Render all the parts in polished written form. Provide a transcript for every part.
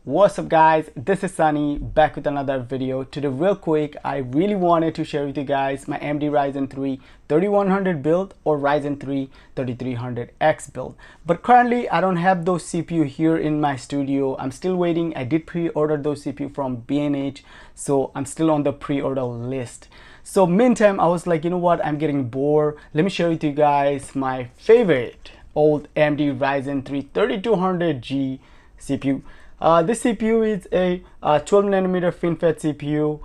What's up guys, this is Sunny back with another video. Today real quick, I really wanted to share with you guys my AMD Ryzen 3 3100 build or Ryzen 3 3300X build. But currently I don't have those CPU here in my studio. I'm still waiting. I did pre-order those CPU from B&H, so I'm still on the pre-order list. So meantime, I was like, you know what, I'm getting bored. Let me share with you guys my favorite old AMD Ryzen 3 3200G CPU. This CPU is a 12nm FinFET CPU.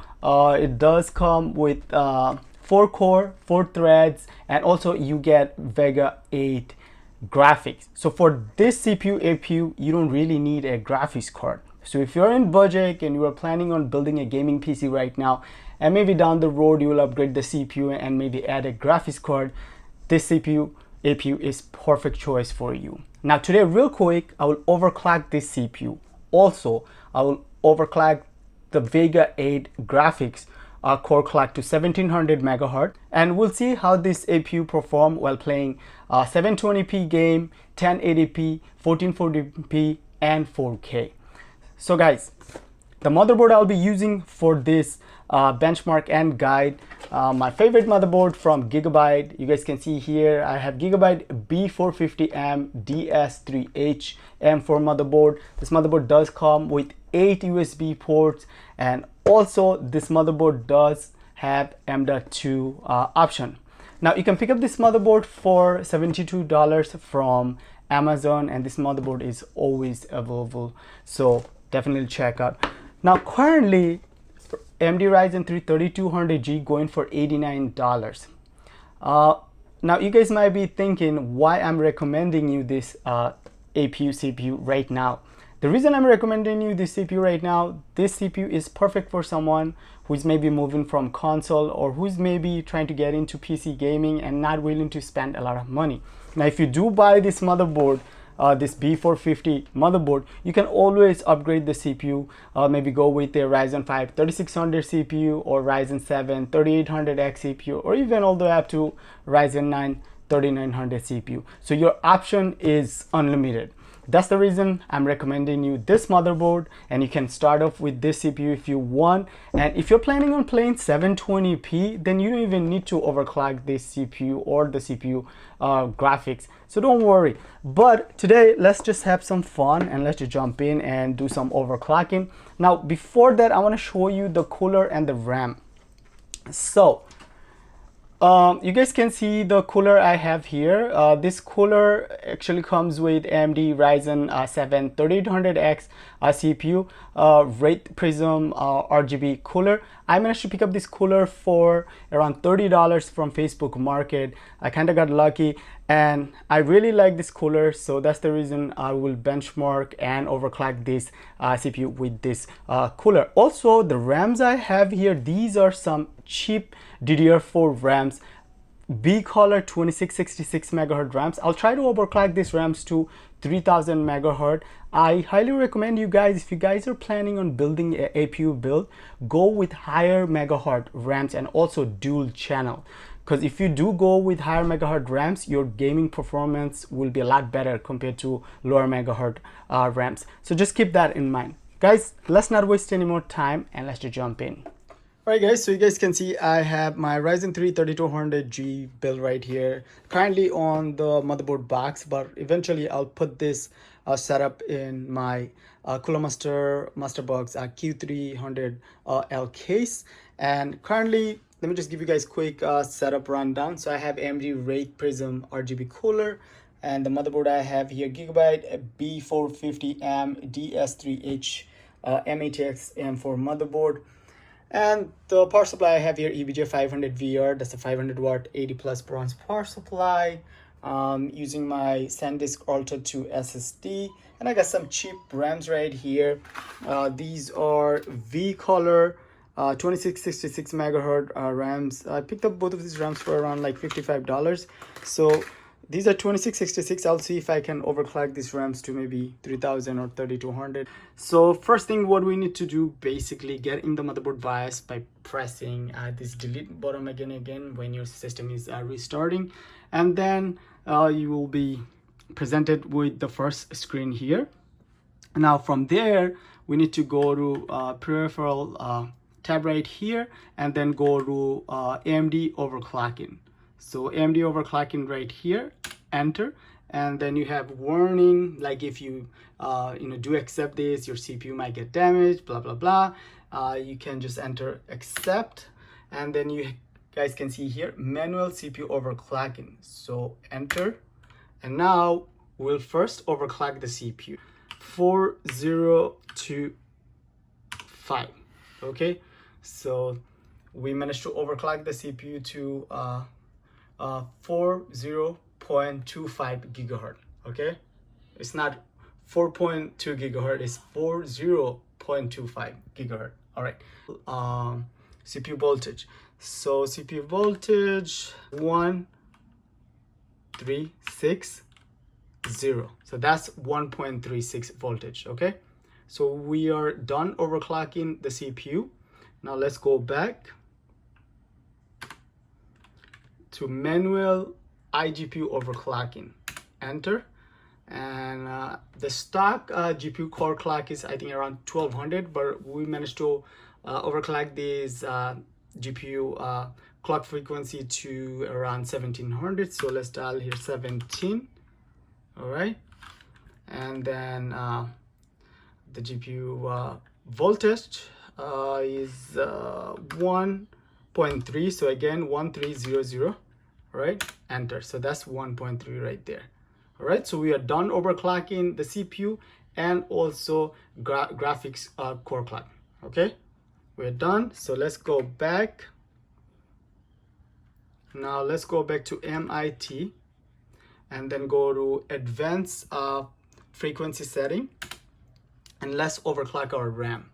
It does come with 4 core, 4 threads, and also you get Vega 8 graphics. So for this CPU APU, you don't really need a graphics card. So if you're in budget and you are planning on building a gaming PC right now, and maybe down the road you will upgrade the CPU and maybe add a graphics card, this CPU APU is perfect choice for you. Now today real quick, I will overclock this CPU. Also, I will overclock the Vega 8 graphics core clock to 1700 MHz, and we'll see how this APU perform while playing 720p game, 1080p, 1440p, and 4K. So guys, the motherboard I'll be using for this benchmark and guide, my favorite motherboard from Gigabyte. You guys can see here I have Gigabyte B450M DS3H M4 motherboard. This motherboard does come with 8 USB ports, and also this motherboard does have M.2 option. Now you can pick up this motherboard for $72 from Amazon, and this motherboard is always available, so definitely check out. Now currently AMD Ryzen 3 3200G going for $89. Now you guys might be thinking why I'm recommending you this APU CPU right now. The reason I'm recommending you this CPU right now, this CPU is perfect for someone who's maybe moving from console or who's maybe trying to get into PC gaming and not willing to spend a lot of money. Now if you do buy this motherboard, this B450 motherboard, you can always upgrade the CPU, maybe go with the Ryzen 5 3600 CPU or Ryzen 7 3800X CPU, or even all the way up to Ryzen 9 3900 CPU. So your option is unlimited. That's the reason I'm recommending you this motherboard, and you can start off with this CPU if you want. And if you're planning on playing 720p, then you don't even need to overclock this CPU or the CPU graphics, so don't worry. But today let's just have some fun and let's just jump in and do some overclocking. Now before that, I want to show you the cooler and the RAM. So you guys can see the cooler I have here. This cooler actually comes with AMD Ryzen 7 3800X CPU, Wraith Prism RGB cooler. I managed to pick up this cooler for around $30 from Facebook Market. I kind of got lucky, and I really like this cooler, so that's the reason I will benchmark and overclock this CPU with this cooler. Also, the RAMs I have here, these are some cheap DDR4 RAMs, B-Color 2666 MHz RAMs. I'll try to overclock these RAMs to 3000 MHz. I highly recommend you guys, if you guys are planning on building a APU build, go with higher megahertz RAMs and also dual channel. Because if you do go with higher megahertz RAMs, your gaming performance will be a lot better compared to lower megahertz RAMs. So just keep that in mind. Guys, let's not waste any more time and let's just jump in. Alright guys, so you guys can see I have my Ryzen 3 3200G build right here, currently on the motherboard box, but eventually I'll put this setup in my Cooler Master Box Q300L case. And currently, let me just give you guys quick setup rundown. So I have AMD Wraith Prism RGB cooler, and the motherboard I have here, Gigabyte B450M DS3H M8X M4 motherboard. And the power supply I have here, EBJ 500 VR, that's a 500 watt 80 plus bronze power supply. Using my SanDisk Ultra 2 SSD, and I got some cheap RAMs right here. These are V-Color 2666 MHz RAMs. I picked up both of these RAMs for around like $55. So these are 2666. I'll see if I can overclock these RAMs to maybe 3000 or 3200. So first thing what we need to do, basically get in the motherboard BIOS by pressing this delete button again when your system is restarting, and then you will be presented with the first screen here. Now from there, we need to go to peripheral tab right here, and then go to AMD Overclocking. So AMD Overclocking right here, enter, and then you have warning, like if you do accept this, your CPU might get damaged, blah blah blah. You can just enter accept, and then you guys can see here manual CPU overclocking. So enter, and now we'll first overclock the CPU 4025. Okay, so we managed to overclock the CPU to 40.25 gigahertz. Okay, it's not 4.2 gigahertz, it's 40.25 gigahertz. All right. CPU voltage, so CPU voltage 1360, so that's 1.36 voltage. Okay, so we are done overclocking the CPU. Now let's go back to manual iGPU overclocking, enter, and the stock GPU core clock is I think around 1200, but we managed to overclock this GPU clock frequency to around 1700. So let's dial here 17. All right, and then the GPU voltage is 1.3, so again 1300. Right, enter. So that's 1.3 right there. All right, so we are done overclocking the CPU and also graphics core clock. Okay, we're done. So let's go back. Now let's go back to MIT and then go to advanced frequency setting, and let's overclock our RAM.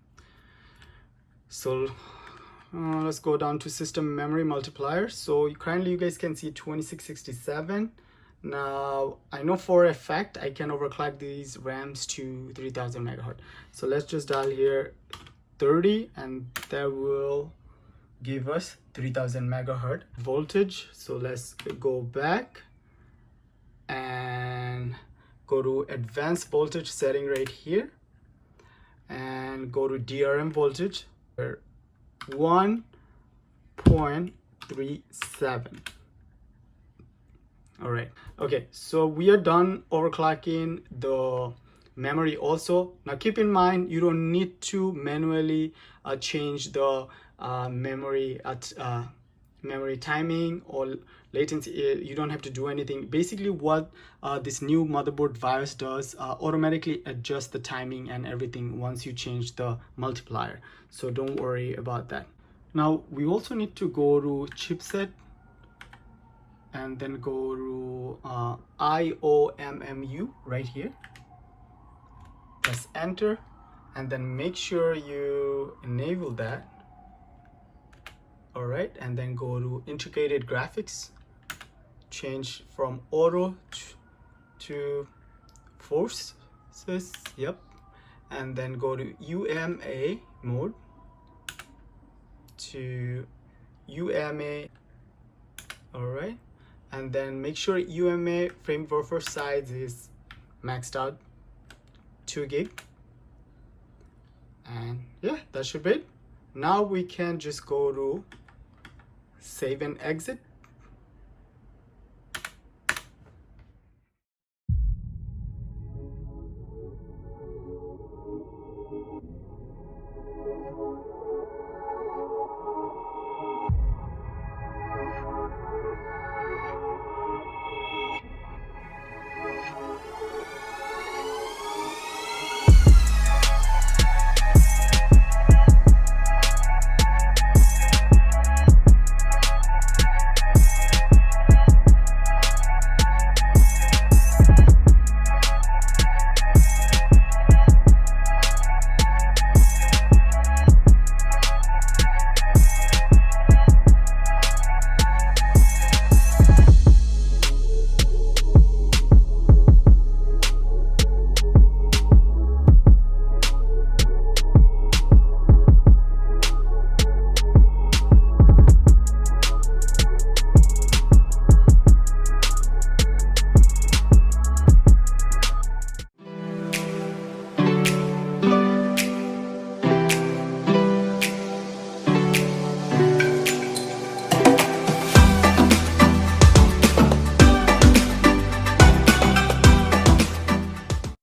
So let's go down to system memory multiplier. So currently you guys can see 2667. Now I know for a fact I can overclock these RAMs to 3000 megahertz. So let's just dial here 30, and that will give us 3000 megahertz voltage. So let's go back and go to advanced voltage setting right here, and go to DRM voltage 1.37. all right, okay, so we are done overclocking the memory also. Now keep in mind, you don't need to manually change the memory timing or latency. You don't have to do anything. Basically what this new motherboard BIOS does, automatically adjust the timing and everything once you change the multiplier, so don't worry about that. Now we also need to go to chipset and then go to IOMMU right here. Press enter, and then make sure you enable that. All right, and then go to integrated graphics, change from auto to forces. Yep, and then go to UMA mode to UMA. all right, and then make sure UMA frame buffer size is maxed out 2 gig, and yeah, that should be it. Now we can just go to save and exit.